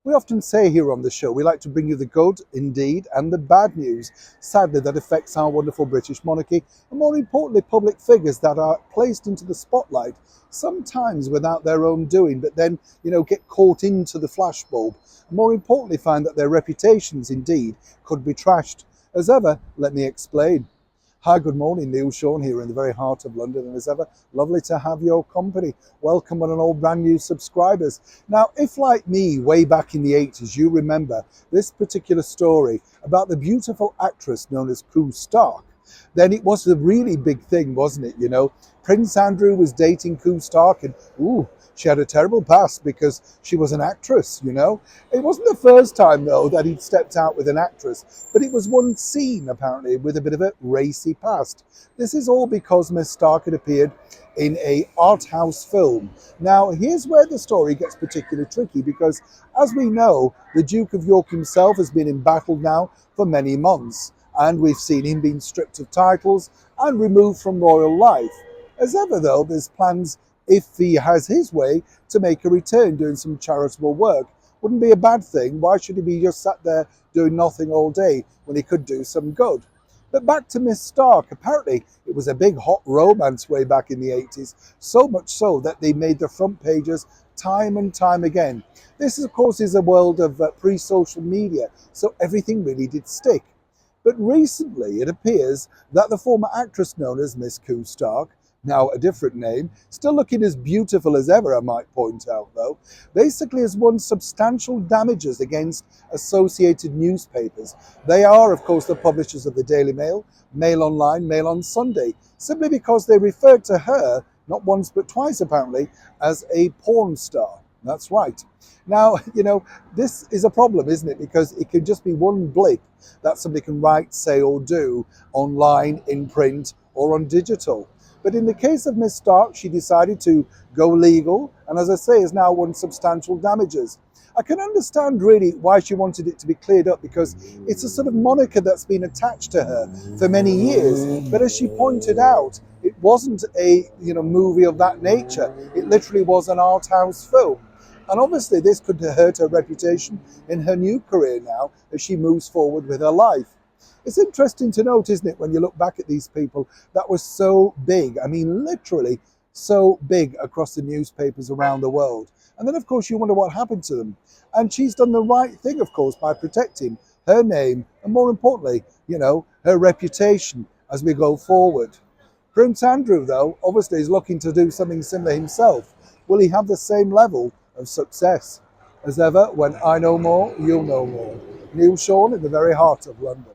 We often say here on the show, we like to bring you the good, indeed, and the bad news, sadly, that affects our wonderful British monarchy, and more importantly, public figures that are placed into the spotlight, sometimes without their own doing, but then, get caught into the flashbulb. More importantly, find that their reputations, indeed, could be trashed. As ever, let me explain. Hi, good morning. Neil Sean here in the very heart of London, and as ever, lovely to have your company. Welcome on and all brand new subscribers. Now, if like me, way back in the 80s, you remember this particular story about the beautiful actress known as Koo Stark, then it was a really big thing, wasn't it? Prince Andrew was dating Koo Stark, and she had a terrible past because she was an actress. It wasn't the first time, though, that he'd stepped out with an actress, but it was one scene, apparently, with a bit of a racy past. This is all because Miss Stark had appeared in a art house film. Now, here's where the story gets particularly tricky because, as we know, the Duke of York himself has been embattled now for many months, and we've seen him being stripped of titles and removed from royal life. As ever, though, there's plans, if he has his way, to make a return doing some charitable work. Wouldn't be a bad thing. Why should he be just sat there doing nothing all day when he could do some good? But back to Miss Stark. Apparently, it was a big hot romance way back in the 80s, so much so that they made the front pages time and time again. This, of course, is a world of pre-social media, so everything really did stick. But recently, it appears that the former actress known as Miss Koo Stark, now a different name, still looking as beautiful as ever, I might point out, though, basically has won substantial damages against associated newspapers. They are, of course, the publishers of the Daily Mail, Mail Online, Mail on Sunday, simply because they referred to her, not once but twice apparently, as a porn star. That's right. Now, this is a problem, isn't it? Because it can just be one blip that somebody can write, say, or do online, in print, or on digital. But in the case of Miss Stark, she decided to go legal, and as I say, has now won substantial damages. I can understand really why she wanted it to be cleared up because it's a sort of moniker that's been attached to her for many years. But as she pointed out, it wasn't a movie of that nature. It literally was an art house film. And obviously this could hurt her reputation in her new career now as she moves forward with her life. It's interesting to note, isn't it, when you look back at these people that were so big, I mean literally so big across the newspapers around the world. And then of course you wonder what happened to them. And she's done the right thing, of course, by protecting her name and more importantly, her reputation as we go forward. Prince Andrew, though, obviously is looking to do something similar himself. Will he have the same level of success? As ever, when I know more, you'll know more. Neil Sean in the very heart of London.